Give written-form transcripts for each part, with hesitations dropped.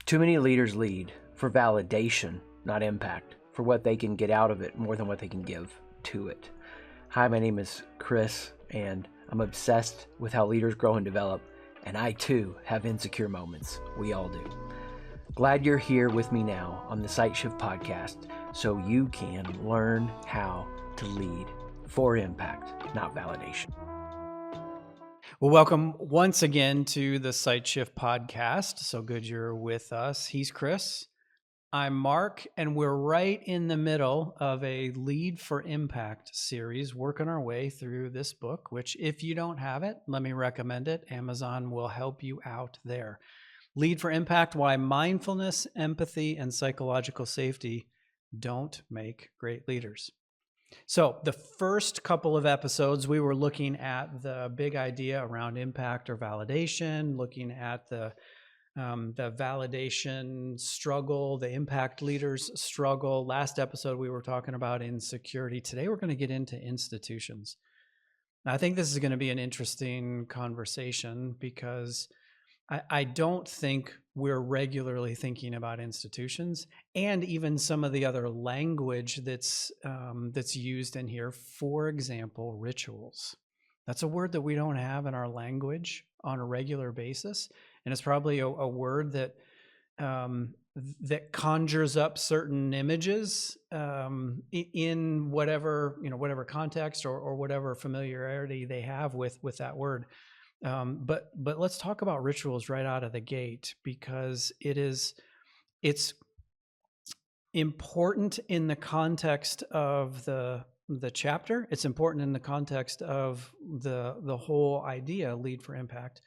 Too many leaders lead for validation, not impact, for what they can get out of it more than what they can give to it. Hi, my name is Chris, and I'm obsessed with how leaders grow and develop, and I too have insecure moments. We all do. Glad you're here with me now on the Sight Shift podcast so you can learn how to lead for impact, not validation. Well, welcome once again to the Sight Shift podcast. So good you're with us. He's Chris. I'm Mark, and we're right in the middle of a Lead for Impact series, working our way through this book, which if you don't have it, let me recommend it. Amazon will help you out there. Lead for Impact: Why Mindfulness, Empathy, and Psychological Safety Don't Make Great Leaders. So the first couple of episodes, we were looking at the big idea around impact or validation, looking at the validation struggle, the impact leaders struggle. Last episode, we were talking about insecurity. Today, we're going to get into institutions. Now, I think this is going to be an interesting conversation because I don't think we're regularly thinking about institutions, and even some of the other language that's used in here. For example, rituals. That's a word that we don't have in our language on a regular basis, and it's probably a word that that conjures up certain images in whatever context or whatever familiarity they have with that word. But let's talk about rituals right out of the gate, because it's important in the context of the chapter. It's important in the context of the whole idea, Lead for Impact,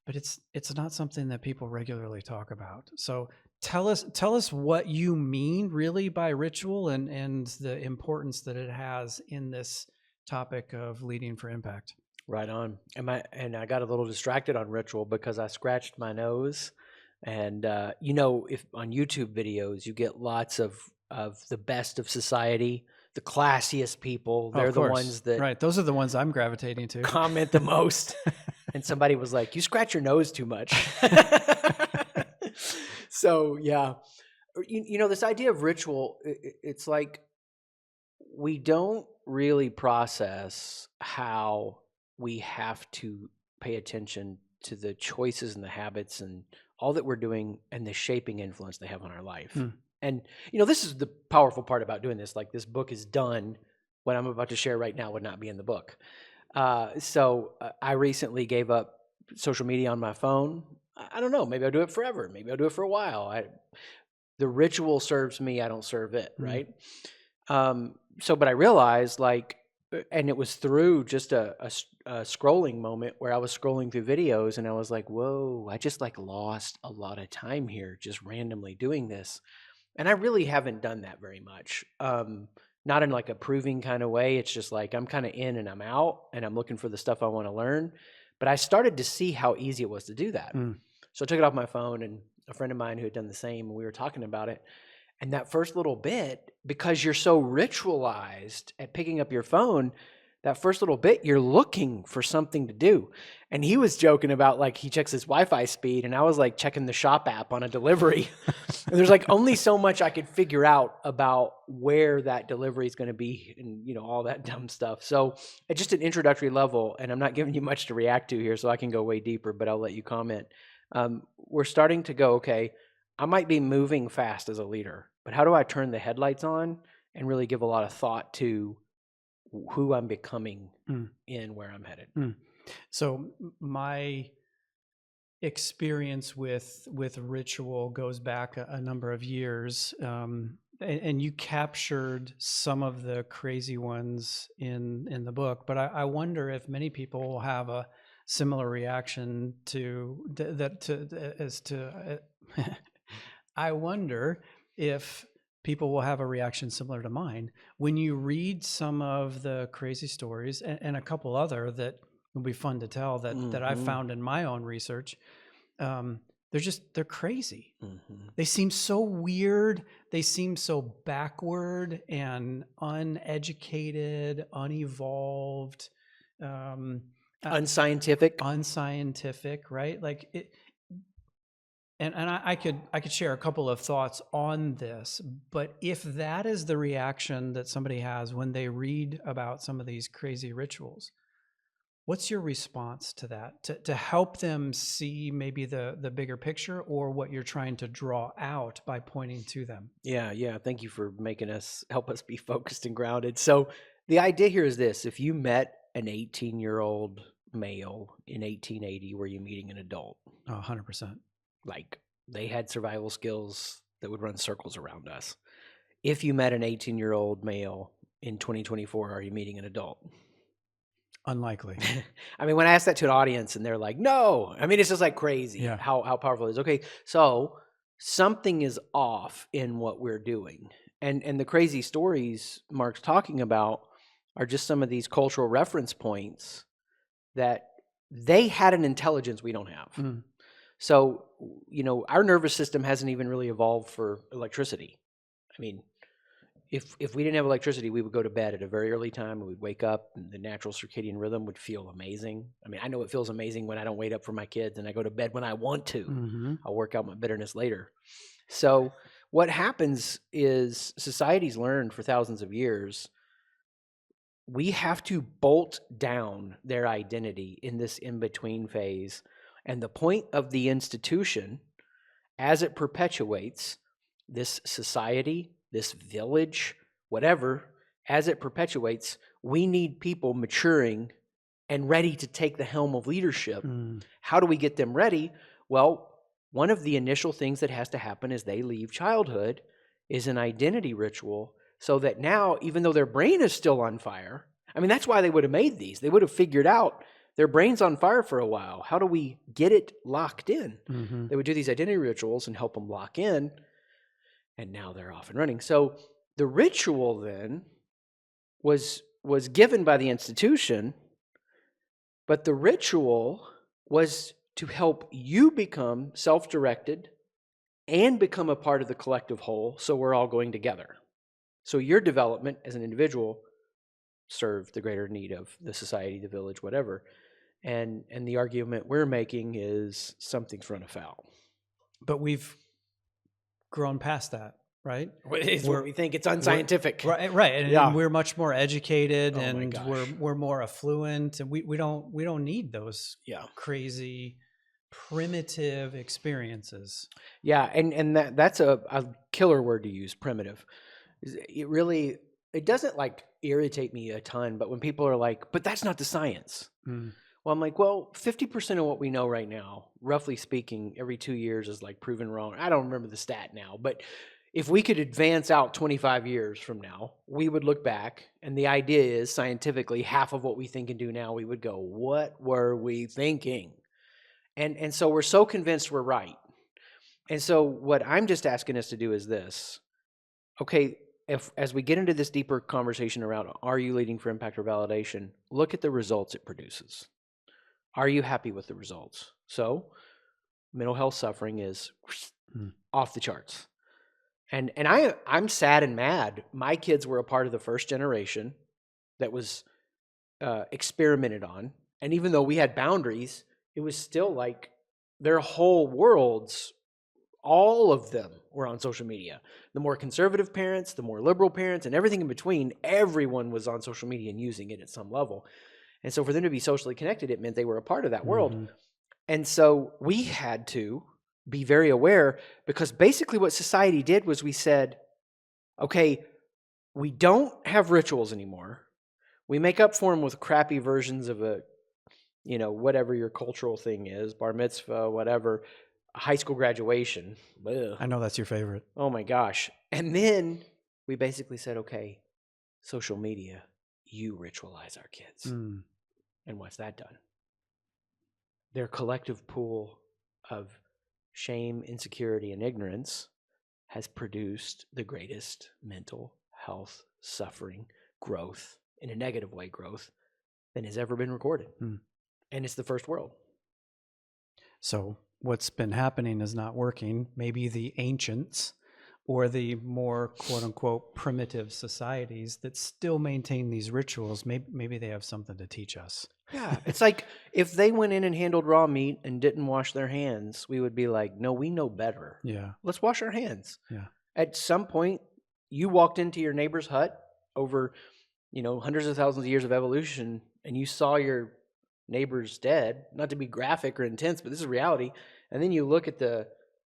but it's not something that people regularly talk about. So tell us what you mean really by ritual and the importance that it has in this topic of leading for impact. Right on. And I got a little distracted on ritual because I scratched my nose. And if on YouTube videos you get lots of the best of society, the classiest people, they're the ones that right. Those are the ones I'm gravitating to. comment the most. And somebody was like, "You scratch your nose too much." So yeah, this idea of ritual, it's like we don't really process how we have to pay attention to the choices and the habits and all that we're doing and the shaping influence they have on our life. And, this is the powerful part about doing this. Like, this book is done. What I'm about to share right now would not be in the book. So I recently gave up social media on my phone. I don't know. Maybe I'll do it forever. Maybe I'll do it for a while. The ritual serves me. I don't serve it. Right. But I realized, and it was through just a scrolling moment where I was scrolling through videos and I was like, whoa, I just lost a lot of time here just randomly doing this. And I really haven't done that very much. Not in a proving kind of way. It's just I'm kind of in and I'm out and I'm looking for the stuff I want to learn. But I started to see how easy it was to do that. So I took it off my phone, and a friend of mine who had done the same, and we were talking about it. And that first little bit, because you're so ritualized at picking up your phone, that first little bit, you're looking for something to do. And he was joking about he checks his Wi-Fi speed, and I was checking the shop app on a delivery. And there's only so much I could figure out about where that delivery is going to be and all that dumb stuff. So at just an introductory level, and I'm not giving you much to react to here, so I can go way deeper, but I'll let you comment. We're starting to go, okay, I might be moving fast as a leader, but how do I turn the headlights on and really give a lot of thought to who I'm becoming and where I'm headed? So my experience with ritual goes back a number of years, and you captured some of the crazy ones in the book. But I wonder if many people will have a similar reaction to that. I wonder if people will have a reaction similar to mine when you read some of the crazy stories and a couple other that will be fun to tell that I found in my own research. They're crazy. They seem so weird. They seem so backward and uneducated, unevolved, unscientific, right? And I could share a couple of thoughts on this, but if that is the reaction that somebody has when they read about some of these crazy rituals, what's your response to that? To help them see maybe the bigger picture, or what you're trying to draw out by pointing to them? Yeah, yeah. Thank you for making us help us be focused and grounded. So the idea here is this: if you met an 18-year-old male in 1880, were you meeting an adult? Oh, 100%. Like they had survival skills that would run circles around us. If you met an 18-year-old male in 2024, are you meeting an adult? Unlikely. I mean, when I ask that to an audience and they're like, no, I mean, it's just like crazy Yeah. how powerful it is. Okay, so something is off in what we're doing. And the crazy stories Mark's talking about are just some of these cultural reference points that they had an intelligence we don't have. Mm. So, our nervous system hasn't even really evolved for electricity. I mean, if we didn't have electricity, we would go to bed at a very early time and we'd wake up and the natural circadian rhythm would feel amazing. I mean, I know it feels amazing when I don't wait up for my kids and I go to bed when I want to. Mm-hmm. I'll work out my bitterness later. So what happens is society's learned for thousands of years, we have to bolt down their identity in this in-between phase. And the point of the institution, as it perpetuates this society, this village, whatever, as it perpetuates, we need people maturing and ready to take the helm of leadership. Mm. How do we get them ready? Well, one of the initial things that has to happen as they leave childhood is an identity ritual, so that now, even though their brain is still on fire, I mean, that's why they would have made these. They would have figured out their brain's on fire for a while. How do we get it locked in? Mm-hmm. They would do these identity rituals and help them lock in, and now they're off and running. So the ritual then was given by the institution, but the ritual was to help you become self-directed and become a part of the collective whole, so we're all going together. So your development as an individual served the greater need of the society, the village, whatever. And the argument we're making is something's run afoul. But we've grown past that, right? It's what we think. It's we're unscientific. right, and Yeah. we're much more educated, Oh my and gosh. we're more affluent, and we don't need those Yeah. crazy primitive experiences. Yeah, and that's a killer word to use, primitive. It really, it doesn't like irritate me a ton, but when people are like, but that's not the science. Mm. Well, I'm like, well, 50% of what we know right now, roughly speaking, every 2 years is like proven wrong. I don't remember the stat now, but if we could advance out 25 years from now, we would look back, and the idea is scientifically half of what we think and do now, we would go, what were we thinking? And so we're so convinced we're right. And so what I'm just asking us to do is this. Okay, if as we get into this deeper conversation around are you leading for impact or validation, look at the results it produces. Are you happy with the results? So mental health suffering is off the charts. And I'm sad and mad. My kids were a part of the first generation that was experimented on. And even though we had boundaries, it was still like their whole worlds, all of them were on social media. The more conservative parents, the more liberal parents, and everything in between, everyone was on social media and using it at some level. And so for them to be socially connected, it meant they were a part of that world. Mm-hmm. And so we had to be very aware, because basically what society did was we said, okay, we don't have rituals anymore. We make up for them with crappy versions of a, whatever your cultural thing is, bar mitzvah, whatever, high school graduation. Ugh. I know that's your favorite. Oh my gosh. And then we basically said, okay, social media, you ritualize our kids. Mm. And what's that done? Their collective pool of shame, insecurity, and ignorance has produced the greatest mental health suffering growth, in a negative way growth, than has ever been recorded. Mm. And it's the first world. So what's been happening is not working. Maybe the ancients or the more quote unquote primitive societies that still maintain these rituals, maybe they have something to teach us. Yeah, it's like if they went in and handled raw meat and didn't wash their hands, we would be like, no, we know better. Yeah. Let's wash our hands. Yeah. At some point, you walked into your neighbor's hut over, hundreds of thousands of years of evolution, and you saw your neighbors dead. Not to be graphic or intense, but this is reality. And then you look at the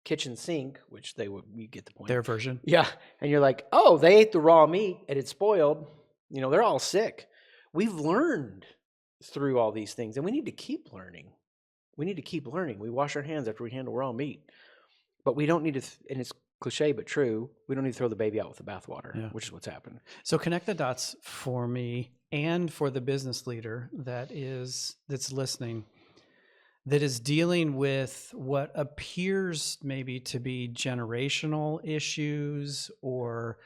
kitchen sink, which you get the point. Their version. Yeah. And you're like, oh, they ate the raw meat and it spoiled. They're all sick. We've learned through all these things, and we need to keep learning. We wash our hands after we handle raw meat, but we don't need to, and it's cliche but true, we don't need to throw the baby out with the bathwater, which is what's happened. So connect the dots for me and for the business leader that's listening, that is dealing with what appears maybe to be generational issues or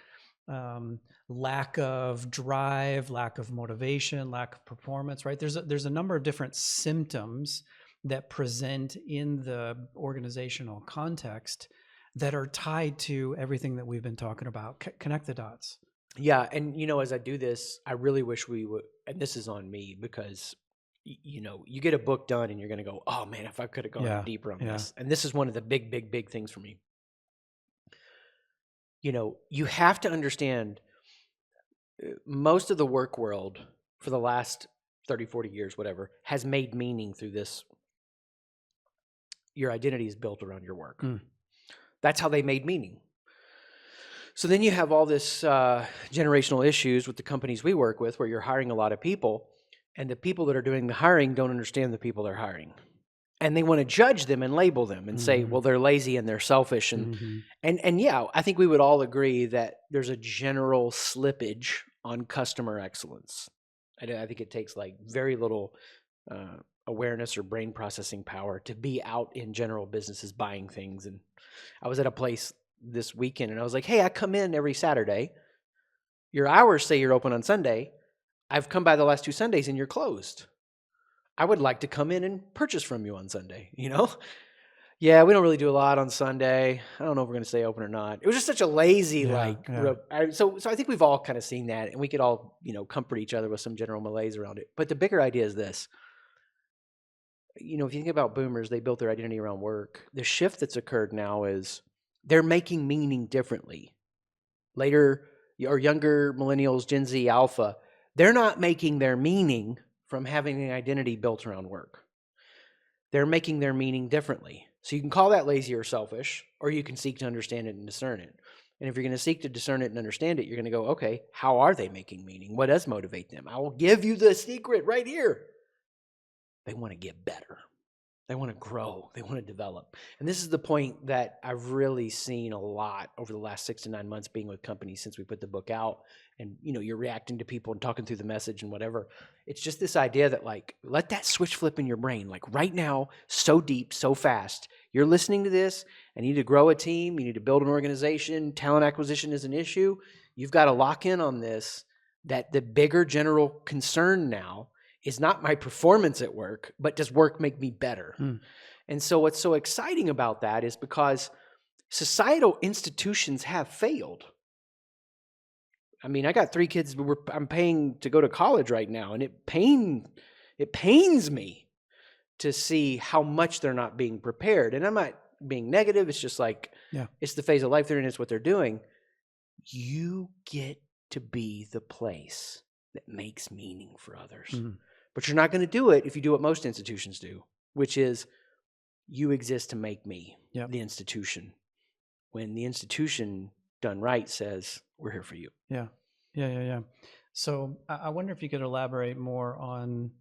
lack of drive, lack of motivation, lack of performance, right? There's a number of different symptoms that present in the organizational context that are tied to everything that we've been talking about. Connect the dots. Yeah, and as I do this, I really wish we would, and this is on me because you get a book done and you're going to go, oh man, if I could have gone deeper on this. And this is one of the big things for me. You have to understand most of the work world for the last 30, 40 years, whatever, has made meaning through this. Your identity is built around your work. That's how they made meaning. So then you have all this generational issues with the companies we work with where you're hiring a lot of people, and the people that are doing the hiring don't understand the people they're hiring. And they want to judge them and label them and say, well, they're lazy and they're selfish. And yeah, I think we would all agree that there's a general slippage on customer excellence. I think it takes like very little awareness or brain processing power to be out in general businesses buying things. And I was at a place this weekend and I was like, hey, I come in every Saturday. Your hours say you're open on Sunday. I've come by the last 2 Sundays and you're closed. I would like to come in and purchase from you on Sunday, Yeah, we don't really do a lot on Sunday. I don't know if we're going to stay open or not. It was just such a lazy, so I think we've all kind of seen that, and we could all, comfort each other with some general malaise around it. But the bigger idea is this. If you think about boomers, they built their identity around work. The shift that's occurred now is they're making meaning differently. Later, or younger millennials, Gen Z, Alpha, they're not making their meaning from having an identity built around work. They're making their meaning differently. So you can call that lazy or selfish, or you can seek to understand it and discern it. And if you're going to seek to discern it and understand it, you're going to go, okay, how are they making meaning? What does motivate them? I will give you the secret right here. They want to get better. They want to grow. They want to develop. And this is the point that I've really seen a lot over the last 6 to 9 months being with companies since we put the book out. And, you're reacting to people and talking through the message and whatever. It's just this idea that, like, let that switch flip in your brain. Like right now, so deep, so fast. You're listening to this and you need to grow a team. You need to build an organization. Talent acquisition is an issue. You've got to lock in on this, that the bigger general concern now is not my performance at work, but does work make me better? And so what's so exciting about that is because societal institutions have failed. I mean, I got 3 kids I'm paying to go to college right now, and it pains me to see how much they're not being prepared. And I'm not being negative. It's just like, it's the phase of life they're in. It's what they're doing. You get to be the place that makes meaning for others. But you're not going to do it if you do what most institutions do, which is you exist to make me, the institution. When the institution done right says, we're here for you. Yeah. So I wonder if you could elaborate more on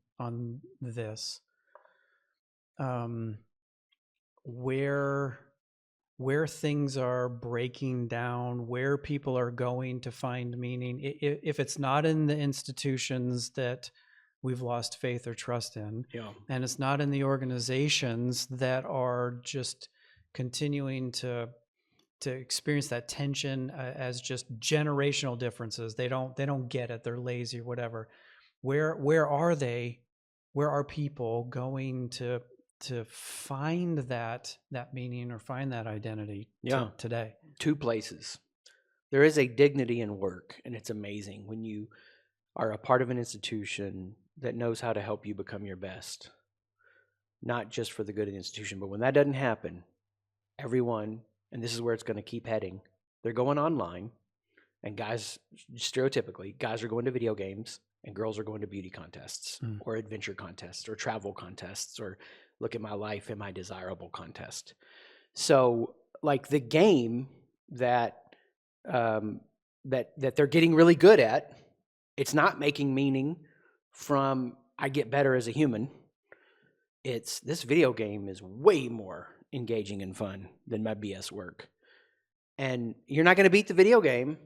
this. Where things are breaking down, where people are going to find meaning, if it's not in the institutions that we've lost faith or trust in, and it's not in the organizations that are just continuing to experience that tension as just generational differences. They don't get it. They're lazy or whatever. Where are they? Where are people going to find that meaning or find that identity today? Two places. There is a dignity in work, and it's amazing when you are a part of an institution that knows how to help you become your best, not just for the good of the institution. But when that doesn't happen, everyone, and this is where it's going to keep heading, they're going online, and guys, stereotypically, guys are going to video games, and girls are going to beauty contests or adventure contests or travel contests or look at my life, am I desirable contest. So, like the game that that they're getting really good at, it's not making meaning from I get better as a human. It's this video game is way more engaging and fun than my BS work. And you're not going to beat the video game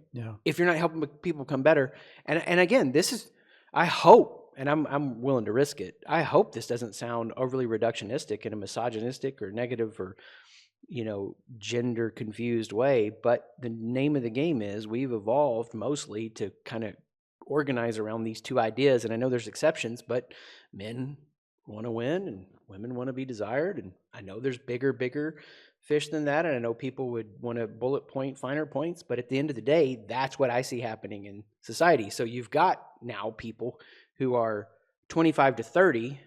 if you're not helping people become better. And again, this is, I hope, and I'm willing to risk it. I hope this doesn't sound overly reductionistic in a misogynistic or negative or gender confused way. But the name of the game is we've evolved mostly to kind of organize around these two ideas. And I know there's exceptions, but men want to win and women want to be desired. And I know there's bigger fish than that. And I know people would want to bullet point finer points. But at the end of the day, that's what I see happening in society. So you've got now people who are 25 to 30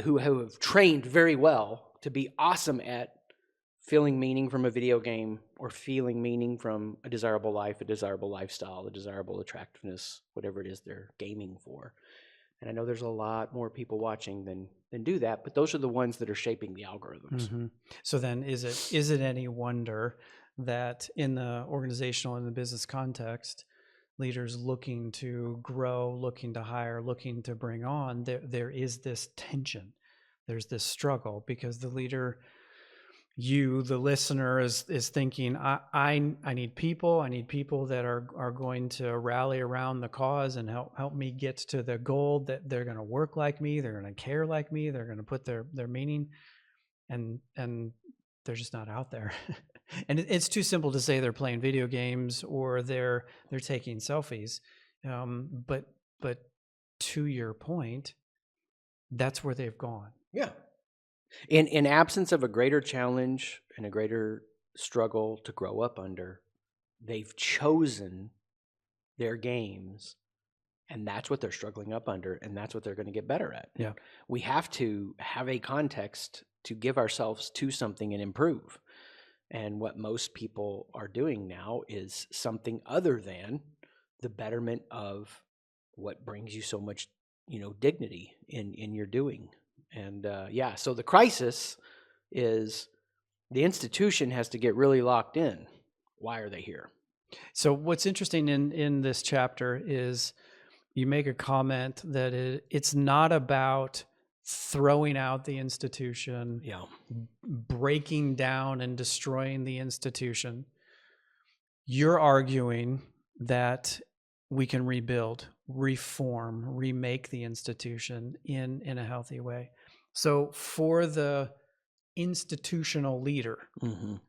who have trained very well to be awesome at feeling meaning from a video game or feeling meaning from a desirable life, a desirable lifestyle, a desirable attractiveness, whatever it is they're gaming for. And I know there's a lot more people watching than do that, but those are the ones that are shaping the algorithms. Mm-hmm. So then is it any wonder that in the organizational and the business context, leaders looking to grow, looking to hire, looking to bring on, there is this tension. There's this struggle because the leader, you, the listener, is thinking, I need people. I need people that are going to rally around the cause and help me get to the goal, that they're going to work like me, they're going to care like me, they're going to put their meaning, and they're just not out there. And it's too simple to say they're playing video games or they're taking selfies. But to your point, that's where they've gone. Yeah. In absence of a greater challenge and a greater struggle to grow up under, they've chosen their games, and that's what they're struggling up under, and that's what they're going to get better at. Yeah. We have to have a context to give ourselves to something and improve. And what most people are doing now is something other than the betterment of what brings you so much, dignity in your doing. And so the crisis is the institution has to get really locked in. Why are they here? So what's interesting in this chapter is you make a comment that it's not about throwing out the institution, breaking down and destroying the institution. You're arguing that we can rebuild, reform, remake the institution in a healthy way. So for the institutional leader,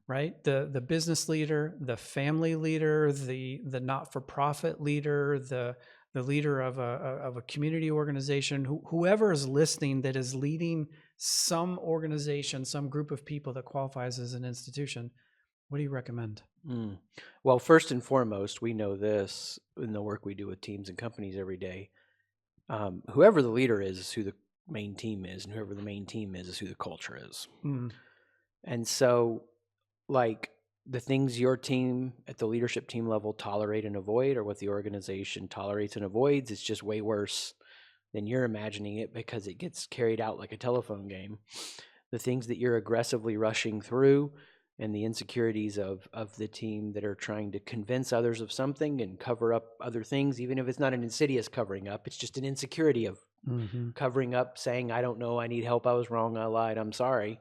right? The business leader, the family leader, the not-for-profit leader, the leader of a community organization, whoever is listening that is leading some organization, some group of people that qualifies as an institution, what do you recommend? Well, first and foremost, we know this in the work we do with teams and companies every day. Whoever the leader is who the main team is, and whoever the main team is who the culture is. And so, like, the things your team at the leadership team level tolerate and avoid, or what the organization tolerates and avoids, it's just way worse than you're imagining it because it gets carried out like a telephone game. The things that you're aggressively rushing through and the insecurities of the team that are trying to convince others of something and cover up other things, even if it's not an insidious covering up, it's just an insecurity of covering up, saying, I don't know, I need help, I was wrong, I lied, I'm sorry.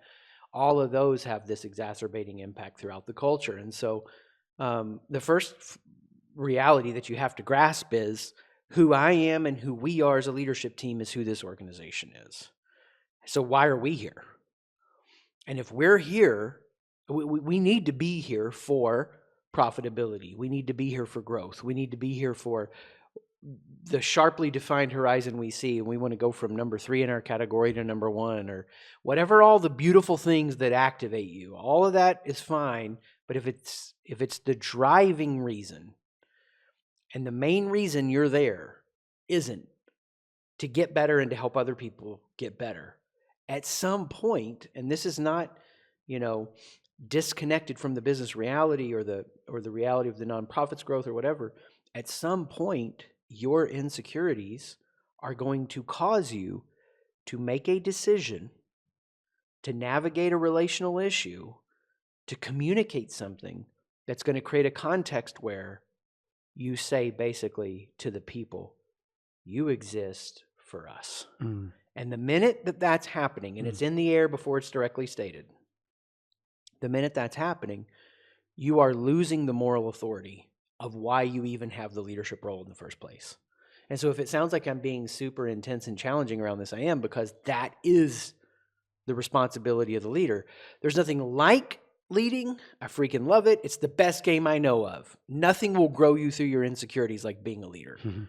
All of those have this exacerbating impact throughout the culture. And so the first reality that you have to grasp is who I am and who we are as a leadership team is who this organization is. So why are we here? And if we're here, we need to be here for profitability. We need to be here for growth. We need to be here for the sharply defined horizon we see, and we want to go from number 3 in our category to number 1, or whatever, all the beautiful things that activate you. All of that is fine, But if it's the driving reason, and the main reason you're there isn't to get better and to help other people get better, at some point, and this is not, you know, disconnected from the business reality or the reality of the nonprofit's growth or whatever, at some point your insecurities are going to cause you to make a decision, to navigate a relational issue, to communicate something that's going to create a context where you say basically to the people, you exist for us. Mm. And the minute that that's happening, and it's in the air before it's directly stated, the minute that's happening, you are losing the moral authority of why you even have the leadership role in the first place. And so if it sounds like I'm being super intense and challenging around this, I am, because that is the responsibility of the leader. There's nothing like leading. I freaking love it. It's the best game I know of. Nothing will grow you through your insecurities like being a leader. Mm-hmm.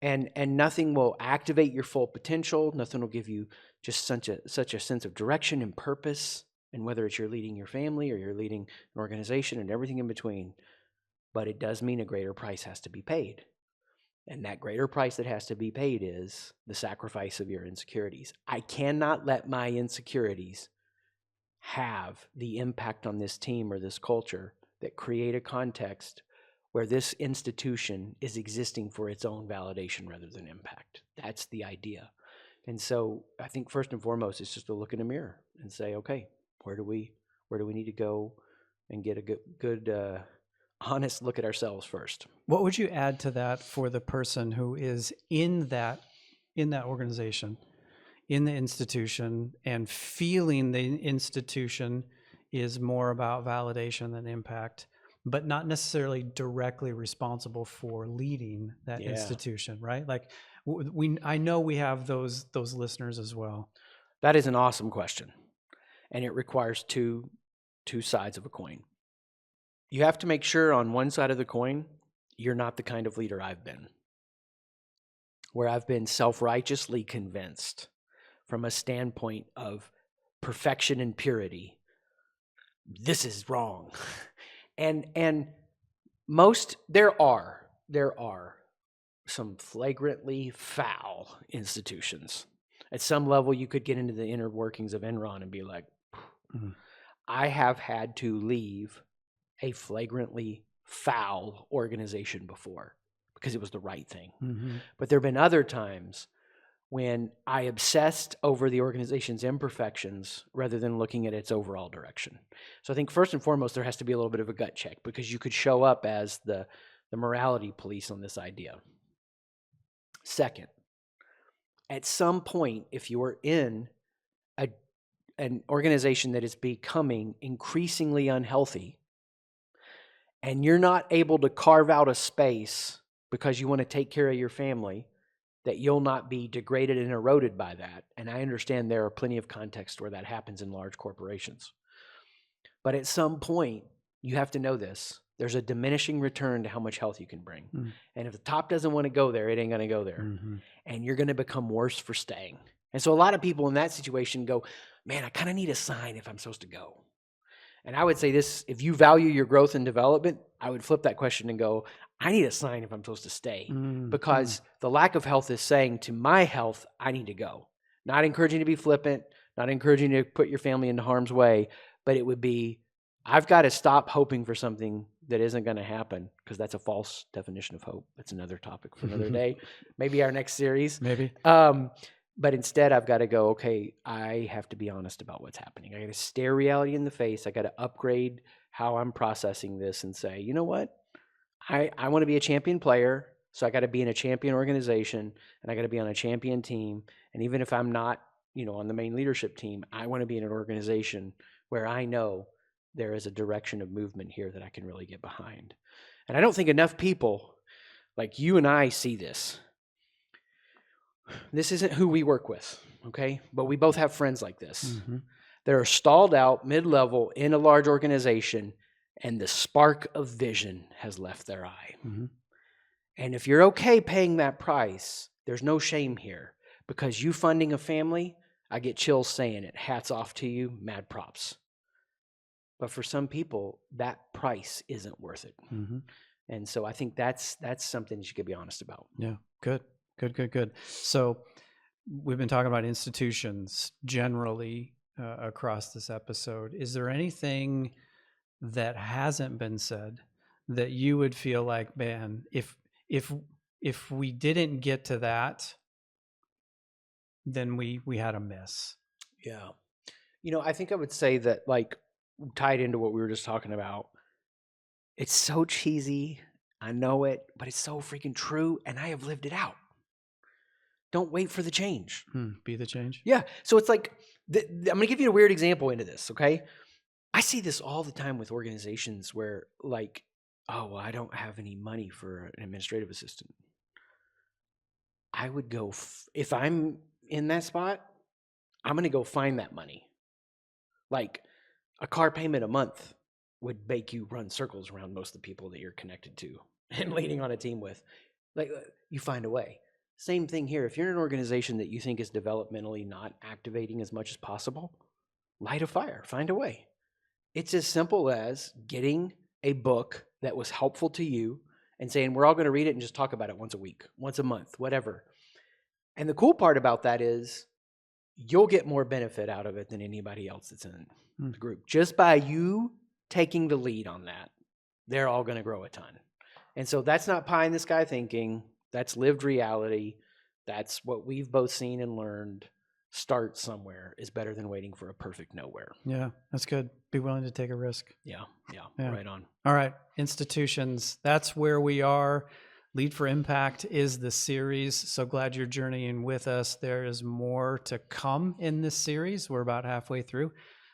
And nothing will activate your full potential. Nothing will give you just such a sense of direction and purpose. And whether it's you're leading your family or you're leading an organization and everything in between, but it does mean a greater price has to be paid. And that greater price that has to be paid is the sacrifice of your insecurities. I cannot let my insecurities have the impact on this team or this culture that create a context where this institution is existing for its own validation rather than impact. That's the idea. And so I think first and foremost, it's just to look in the mirror and say, okay, where do we need to go and get a good honest look at ourselves first. What would you add to that for the person who is in that organization, in the institution, and feeling the institution is more about validation than impact, but not necessarily directly responsible for leading that institution, right? Like I know we have those listeners as well. That is an awesome question, and it requires two sides of a coin. You have to make sure on one side of the coin, you're not the kind of leader I've been, where I've been self-righteously convinced from a standpoint of perfection and purity. This is wrong. And most, there are some flagrantly foul institutions. At some level, you could get into the inner workings of Enron and be like, I have had to leave a flagrantly foul organization before because it was the right thing. But there have been other times when I obsessed over the organization's imperfections rather than looking at its overall direction. So I think first and foremost, there has to be a little bit of a gut check, because you could show up as the morality police on this idea. Second, at some point, if you're in an organization that is becoming increasingly unhealthy, and you're not able to carve out a space because you want to take care of your family, that you'll not be degraded and eroded by that. And I understand there are plenty of contexts where that happens in large corporations. But at some point, you have to know this. There's a diminishing return to how much health you can bring. And if the top doesn't want to go there, it ain't going to go there. And you're going to become worse for staying. And so a lot of people in that situation go, man, I kind of need a sign if I'm supposed to go. And I would say this, if you value your growth and development, I would flip that question and go, I need a sign if I'm supposed to stay. Because the lack of health is saying to my health, I need to go. Not encouraging to be flippant, not encouraging to put your family into harm's way, but it would be, I've got to stop hoping for something that isn't going to happen, because that's a false definition of hope. That's another topic for another day. Maybe our next series. Maybe. But instead, I've got to go, okay, I have to be honest about what's happening. I got to stare reality in the face. I got to upgrade how I'm processing this and say, you know what? I want to be a champion player, so I got to be in a champion organization, and I got to be on a champion team. And even if I'm not, on the main leadership team, I want to be in an organization where I know there is a direction of movement here that I can really get behind. And I don't think enough people like you and I see this. This isn't who we work with, okay? But we both have friends like this. That are stalled out mid-level in a large organization, and the spark of vision has left their eye. And if you're okay paying that price, there's no shame here, because you funding a family, I get chills saying it. Hats off to you, mad props. But for some people, that price isn't worth it. Mm-hmm. And so I think that's something you should be honest about. Yeah. Good. So we've been talking about institutions generally across this episode. Is there anything that hasn't been said that you would feel like, man, if we didn't get to that, then we had a miss? Yeah. I think I would say that, like, tied into what we were just talking about, it's so cheesy. I know it, but it's so freaking true. And I have lived it out. Don't wait for the change. Be the change. Yeah. So it's like, I'm going to give you a weird example into this. Okay. I see this all the time with organizations where, like, oh, well, I don't have any money for an administrative assistant. I would go, if I'm in that spot, I'm going to go find that money. Like, a car payment a month would make you run circles around most of the people that you're connected to and leading on a team with. Like, you find a way. Same thing here. If you're in an organization that you think is developmentally not activating as much as possible, light a fire, find a way. It's as simple as getting a book that was helpful to you and saying, we're all going to read it and just talk about it once a week, once a month, whatever. And the cool part about that is you'll get more benefit out of it than anybody else that's in the group. Just by you taking the lead on that, they're all going to grow a ton. And so that's not pie in the sky thinking. That's lived reality. That's what we've both seen and learned. Start somewhere is better than waiting for a perfect nowhere. Yeah, that's good. Be willing to take a risk. Yeah, right on. All right, institutions. That's where we are. Lead for Impact is the series. So glad you're journeying with us. There is more to come in this series. We're about halfway through.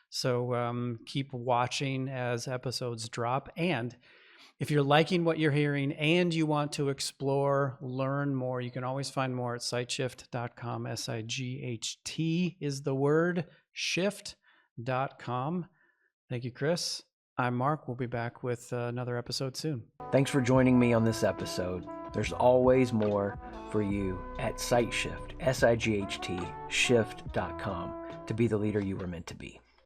So keep watching as episodes drop. And if you're liking what you're hearing and you want to explore, learn more, you can always find more at siteshift.com. SIGHT is the word, shift.com. Thank you, Chris. I'm Mark. We'll be back with another episode soon. Thanks for joining me on this episode. There's always more for you at SiteShift, SIGHT, shift.com, to be the leader you were meant to be.